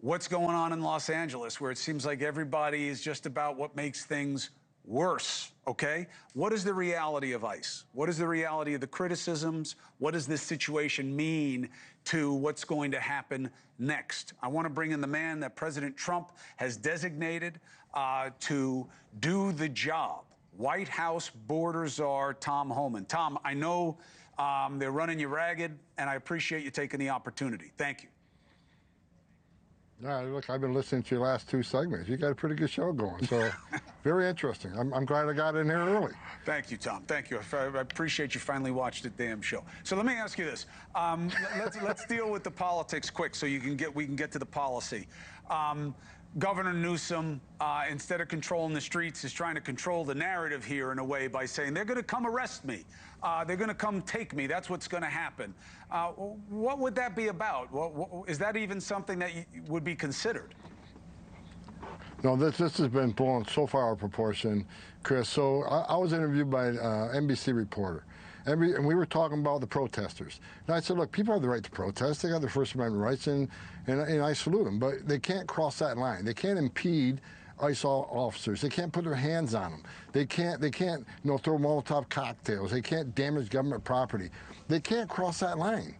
what's going on in Los Angeles, where it seems like everybody is just about what makes things worse, okay? What is the reality of ICE? What is the reality of the criticisms? What does this situation mean to what's going to happen next? I want to bring in the man that President Trump has designated to do the job. White House border czar Tom Homan. Tom, I know they're running you ragged, and I appreciate you taking the opportunity. Thank you. Look, I've been listening to your last two segments. You got a pretty good show going, so very interesting. I'm glad I got in here early. Thank you, Tom. Thank you. I appreciate you finally watched the damn show. So let me ask you this: let's deal with the politics quick, so we can get to the policy. Governor Newsom, instead of controlling the streets, is trying to control the narrative here in a way by saying they're going to come arrest me. They're going to come take me. That's what's going to happen. What would that be about? Is that even something that would be considered? No, this has been blown so far out of proportion, Chris. So I was interviewed by an NBC reporter. And we were talking about the protesters. And I said, look, people have the right to protest. They got their First Amendment rights, and I salute them. But they can't cross that line. They can't impede ICE officers. They can't put their hands on them. They can't throw Molotov cocktails. They can't damage government property. They can't cross that line.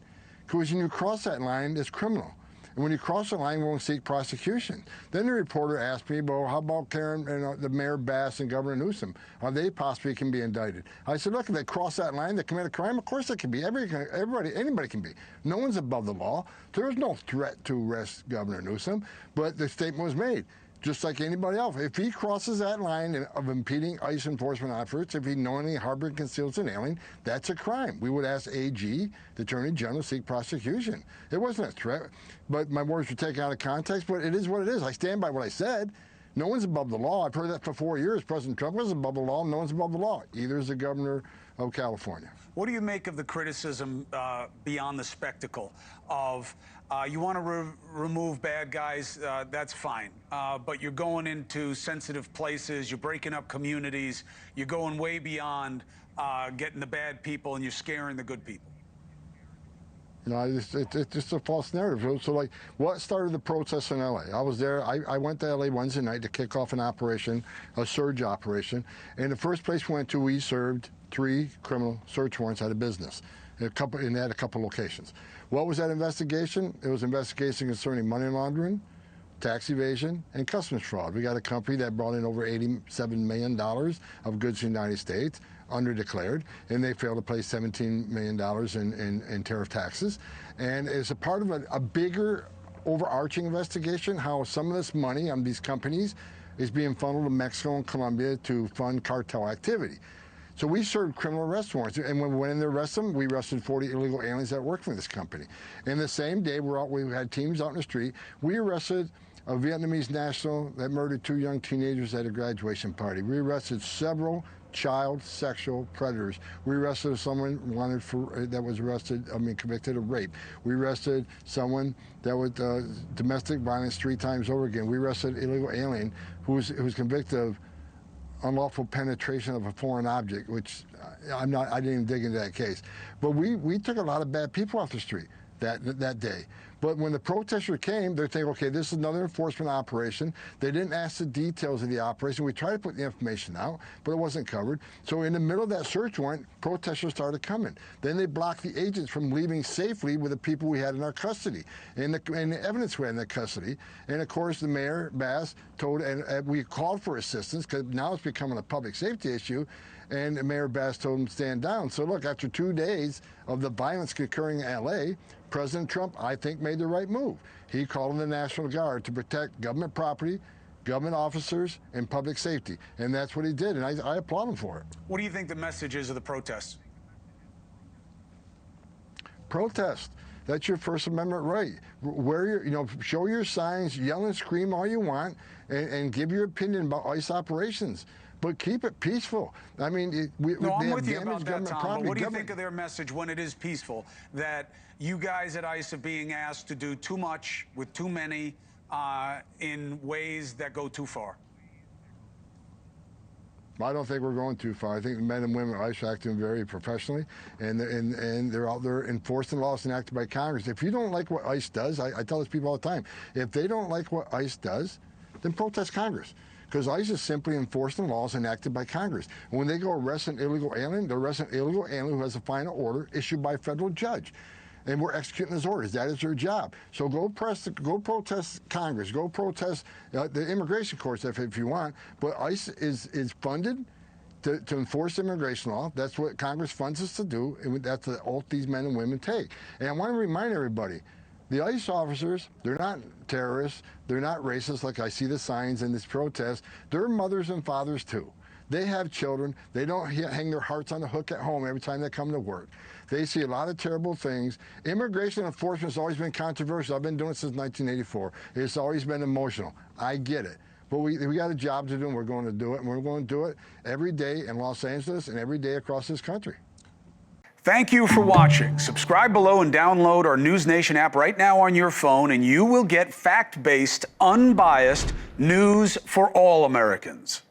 Because when you cross that line, it's criminal. And when you cross the line, we won't seek prosecution. Then the reporter asked me, well, how about Karen and the Mayor Bass and Governor Newsom? They possibly can be indicted. I said, look, if they cross that line, they commit a crime, of course they can be. Anybody can be. No one's above the law. There's no threat to arrest Governor Newsom, but the statement was made. Just like anybody else. If he crosses that line of impeding ICE enforcement efforts, if he knowingly harbors and conceals an alien, that's a crime. We would ask AG, the Attorney General, to seek prosecution. It wasn't a threat, but my words were taken out of context, but it is what it is. I stand by what I said. No one's above the law. I've heard that for 4 years. President Trump was above the law. No one's above the law. Either is the governor of California. What do you make of the criticism beyond the spectacle of you want to remove bad guys, that's fine, but you're going into sensitive places, you're breaking up communities, you're going way beyond getting the bad people and you're scaring the good people? No, it's just a false narrative. So, like, what started the protests in L.A.? I was there. I went to L.A. Wednesday night to kick off an operation, a surge operation. And the first place we went to, we served 3 criminal search warrants at a business. And they had a couple locations. What was that investigation? It was an investigation concerning money laundering, tax evasion, and customs fraud. We got a company that brought in over $87 million of goods in the United States, underdeclared, and they failed to pay $17 million in tariff taxes. And as a part of a bigger overarching investigation, how some of this money on these companies is being funneled to Mexico and Colombia to fund cartel activity. So we served criminal arrest warrants, and when we went in to arrest them, we arrested 40 illegal aliens that worked for this company. And the same day, we had teams out in the street. We arrested a Vietnamese national that murdered 2 young teenagers at a graduation party. We arrested several child sexual predators. We arrested someone that was convicted of rape. We arrested someone that was domestic violence 3 times over again. We arrested an illegal alien who was convicted of unlawful penetration of a foreign object, which I didn't even dig into that case. But we took a lot of bad people off the street that day. But when the protesters came, they're thinking, okay, this is another enforcement operation. They didn't ask the details of the operation. We tried to put the information out, but it wasn't covered. So in the middle of that search warrant, protesters started coming. Then they blocked the agents from leaving safely with the people we had in our custody and the evidence we had in their custody. And of course, the Mayor Bass told, and we called for assistance because now it's becoming a public safety issue. And Mayor Bass told him to stand down. So look, after 2 days of the violence occurring in L.A., President Trump, I think, made the right move. He called in the National Guard to protect government property, government officers, and public safety. And that's what he did, and I applaud him for it. What do you think the message is of the protests? Protest. That's your First Amendment right. Show your signs, yell and scream all you want, and give your opinion about ICE operations. But keep it peaceful. I mean, I'm with you about that, Tom. But what do you think of their message when it is peaceful? That you guys at ICE are being asked to do too much with too many in ways that go too far? I don't think we're going too far. I think the men and women at ICE are acting very professionally, and they're out there enforcing laws enacted by Congress. If you don't like what ICE does, I tell these people all the time, if they don't like what ICE does, then protest Congress. Because ICE is simply enforcing laws enacted by Congress. And when they go arrest an illegal alien, they're arresting an illegal alien who has a final order issued by a federal judge. And we're executing his orders. That is their job. So go protest Congress. Go protest the immigration courts if you want. But ICE is funded to enforce immigration law. That's what Congress funds us to do, and that's the oath these men and women take. And I want to remind everybody, the ICE officers, they're not terrorists. They're not racist like I see the signs in this protest. They're mothers and fathers, too. They have children. They don't hang their hearts on the hook at home every time they come to work. They see a lot of terrible things. Immigration enforcement has always been controversial. I've been doing it since 1984. It's always been emotional. I get it. But we got a job to do, and we're going to do it. And we're going to do it every day in Los Angeles and every day across this country. Thank you for watching. Subscribe below and download our NewsNation app right now on your phone, and you will get fact-based, unbiased news for all Americans.